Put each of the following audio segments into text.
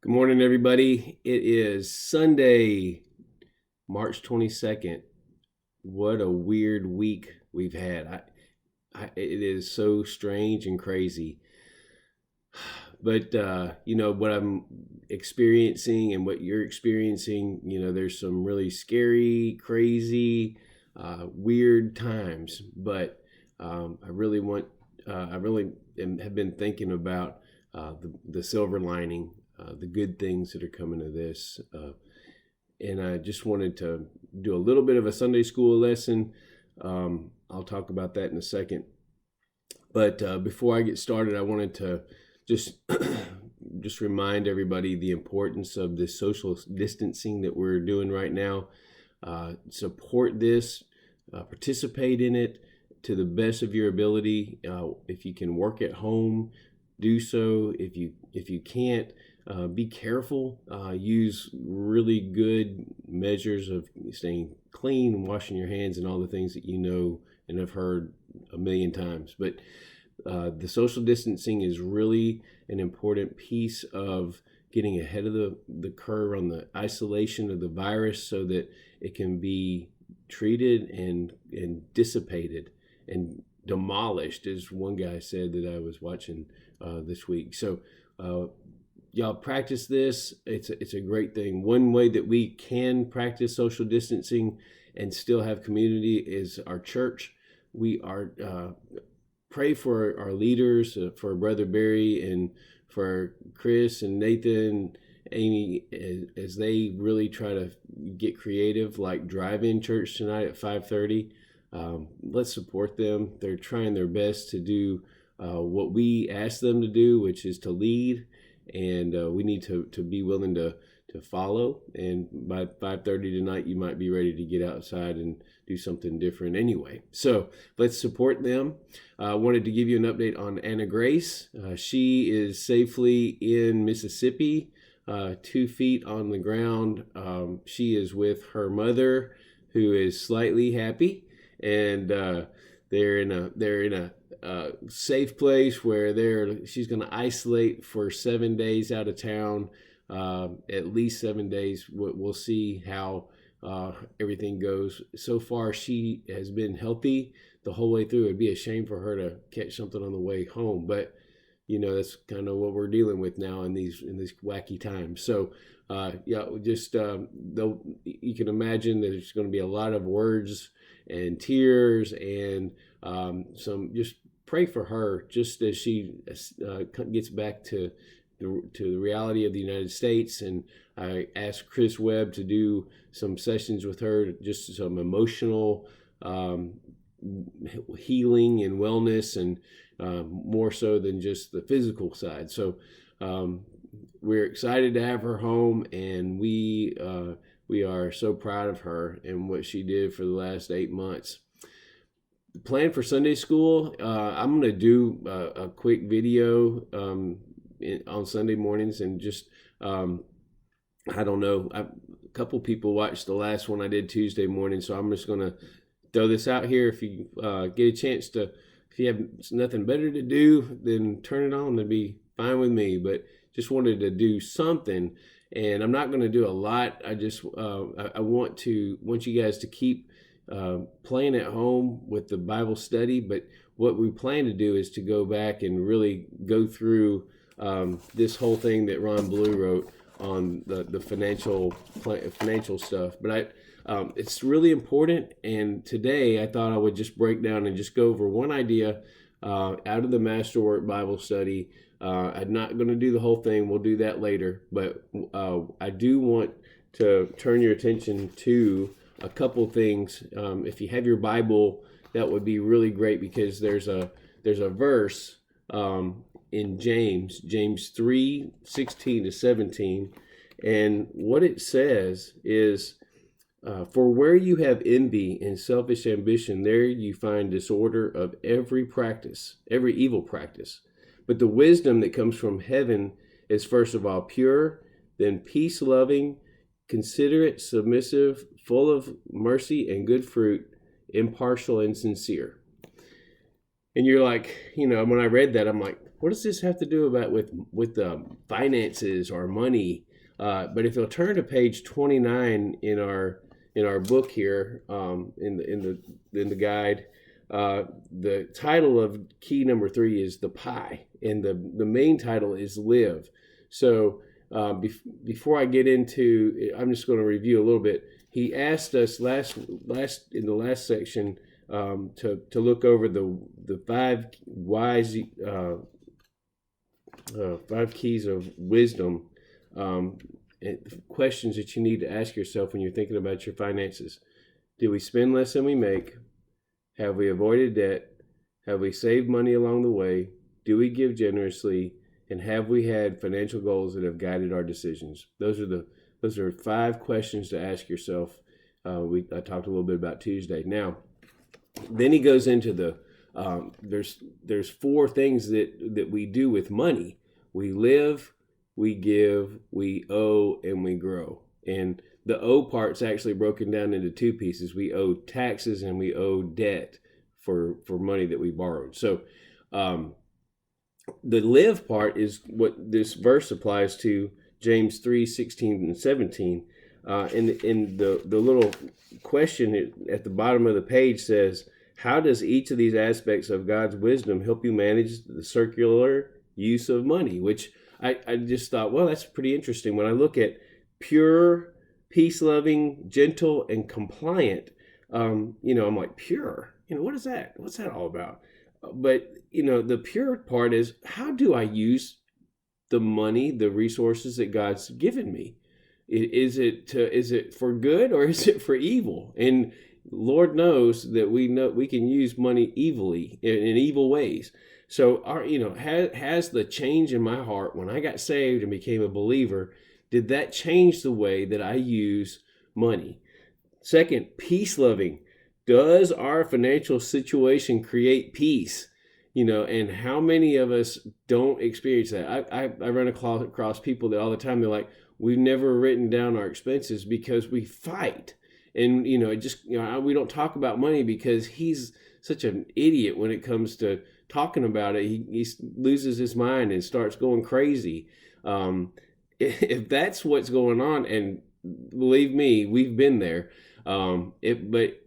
Good morning, everybody. It is Sunday, March 22nd. What a weird week we've had. It is so strange and crazy. But, what I'm experiencing and what you're experiencing, there's some really scary, crazy, weird times. But I really have been thinking about the silver lining, the good things that are coming to this. And I just wanted to do a little bit of a Sunday school lesson. I'll talk about that in a second. But before I get started, I wanted to just just remind everybody the importance of this social distancing that we're doing right now. Support this, participate in it to the best of your ability. If you can work at home, do so. If you can't, be careful. Use really good measures of staying clean and washing your hands and all the things that you know and have heard a million times. But the social distancing is really an important piece of getting ahead of the curve on the isolation of the virus so that it can be treated and dissipated and demolished, as one guy said that I was watching this week. So y'all practice this. It's a great thing. One way that we can practice social distancing and still have community is our church. We are pray for our leaders, for Brother Barry and for Chris and Nathan, Amy, as they really try to get creative, like drive-in church tonight at 5:30. Let's support them. They're trying their best to do what we ask them to do, which is to lead, and we need to be willing to follow. And by 5:30 tonight, you might be ready to get outside and do something different anyway. So let's support them. I wanted to give you an update on Anna Grace. She is safely in Mississippi, 2 feet on the ground. She is with her mother, who is slightly happy, and they're in a safe place where she's going to isolate for 7 days out of town, at least 7 days. We'll see how everything goes. So far, she has been healthy the whole way through. It'd be a shame for her to catch something on the way home, but that's kind of what we're dealing with now in these wacky times. So you can imagine that there's going to be a lot of words and tears and just pray for her just as she gets back to the reality of the United States. And I asked Chris Webb to do some sessions with her, just some emotional healing and wellness, and more so than just the physical side. So we're excited to have her home, and we are so proud of her and what she did for the last 8 months. The plan for Sunday school, I'm going to do a quick video on Sunday mornings, and just I don't know, a couple people watched the last one I did Tuesday morning, so I'm just going to throw this out here. If you get a chance to, if you have nothing better to do, then turn it on. That'd be fine with me, but just wanted to do something. And I'm not going to do a lot. I just I want you guys to keep playing at home with the Bible study. But what we plan to do is to go back and really go through this whole thing that Ron Blue wrote on the financial stuff. But it's really important. And today I thought I would just break down and just go over one idea out of the Masterwork Bible study. I'm not going to do the whole thing. We'll do that later. But I do want to turn your attention to a couple things. If you have your Bible, that would be really great, because there's a verse in James 3:16-17. And what it says is, for where you have envy and selfish ambition, there you find disorder of every evil practice. But the wisdom that comes from heaven is first of all pure, then peace-loving, considerate, submissive, full of mercy and good fruit, impartial and sincere. And you're like, when I read that, I'm like, what does this have to do about with finances or money? But if you'll turn to page 29 in our book here, in the guide, the title of key number 3 is the pie, and the main title is live. So before I get into, I'm just going to review a little bit. He asked us last in the last section to look over the 5 wise 5 keys of wisdom, questions that you need to ask yourself when you're thinking about your finances. Do we spend less than we make? Have we avoided debt? Have we saved money along the way? Do we give generously? And have we had financial goals that have guided our decisions? Those are 5 questions to ask yourself. I talked a little bit about Tuesday. Now, then he goes into there's 4 things that we do with money. We live, we give, we owe, and we grow. And the owe part's actually broken down into 2 pieces. We owe taxes and we owe debt for money that we borrowed. So the live part is what this verse applies to, James 3:16 and 17. And the little question at the bottom of the page says, how does each of these aspects of God's wisdom help you manage the circular use of money? Which I just thought, well, that's pretty interesting. When I look at pure, peace-loving, gentle, and compliant, I'm like, pure? What is that? What's that all about? But, the pure part is, how do I use the money, the resources that God's given me? Is it for good or is it for evil? And Lord knows that we can use money evilly in evil ways. So has the change in my heart when I got saved and became a believer, did that change the way that I use money? Second, peace loving. Does our financial situation create peace? And how many of us don't experience that? I run across people that all the time, they're like, we've never written down our expenses because we fight. And, we don't talk about money because he's such an idiot when it comes to talking about it. He loses his mind and starts going crazy. If that's what's going on, and believe me, we've been there. But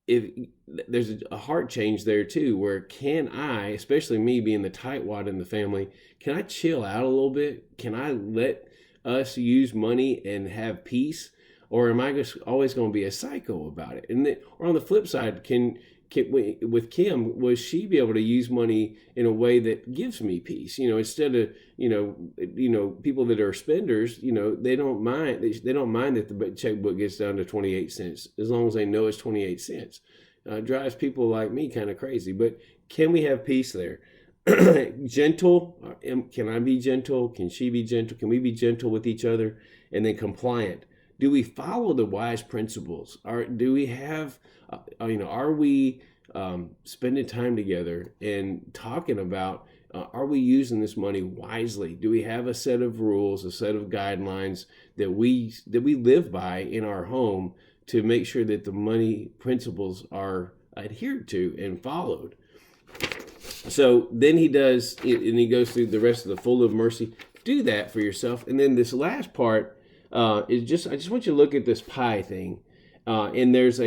if there's a heart change there too, where can I, especially me being the tightwad in the family, can I chill out a little bit? Can I let us use money and have peace? Or am I just always going to be a psycho about it? And or on the flip side, with Kim, will she be able to use money in a way that gives me peace? Instead of people that are spenders, they don't mind. They don't mind that the checkbook gets down to 28 cents as long as they know it's 28 cents. Drives people like me kind of crazy. But can we have peace there? Gentle. Can I be gentle? Can she be gentle? Can we be gentle with each other? And then compliant. Do we follow the wise principles? Do we have, are we spending time together and talking about, are we using this money wisely? Do we have a set of rules, a set of guidelines that we live by in our home to make sure that the money principles are adhered to and followed? So then he does, and he goes through the rest of the full of mercy. Do that for yourself. And then this last part, I just want you to look at this pie thing, and there's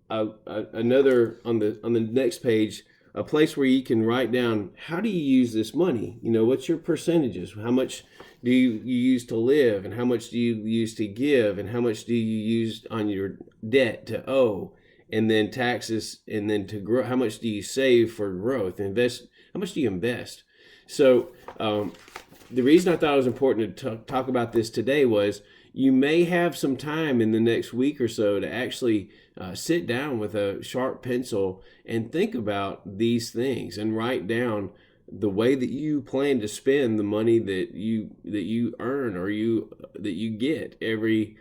another on the next page, a place where you can write down, how do you use this money? What's your percentages? How much do you use to live, and how much do you use to give, and how much do you use on your debt to owe, and then taxes, and then to grow? How much do you save for growth? Invest. How much do you invest? So the reason I thought it was important to talk about this today was, you may have some time in the next week or so to actually sit down with a sharp pencil and think about these things and write down the way that you plan to spend the money that you earn or that you get every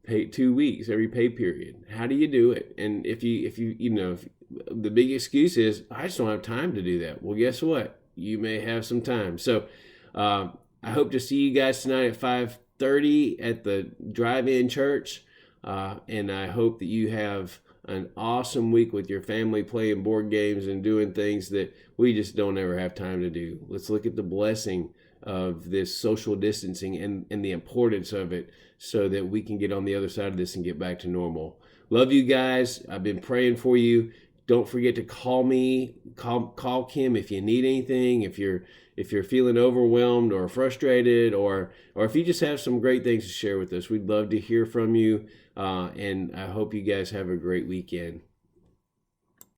2 weeks, every pay period. How do you do it? And if the big excuse is, I just don't have time to do that. Well, guess what? You may have some time. So I hope to see you guys tonight at 5:30 at the drive-in church, and I hope that you have an awesome week with your family, playing board games and doing things that we just don't ever have time to do. Let's look at the blessing of this social distancing and the importance of it so that we can get on the other side of this and get back to normal. Love you guys. I've been praying for you. Don't forget to call me, call Kim if you need anything, if you're feeling overwhelmed or frustrated, or if you just have some great things to share with us. We'd love to hear from you, and I hope you guys have a great weekend.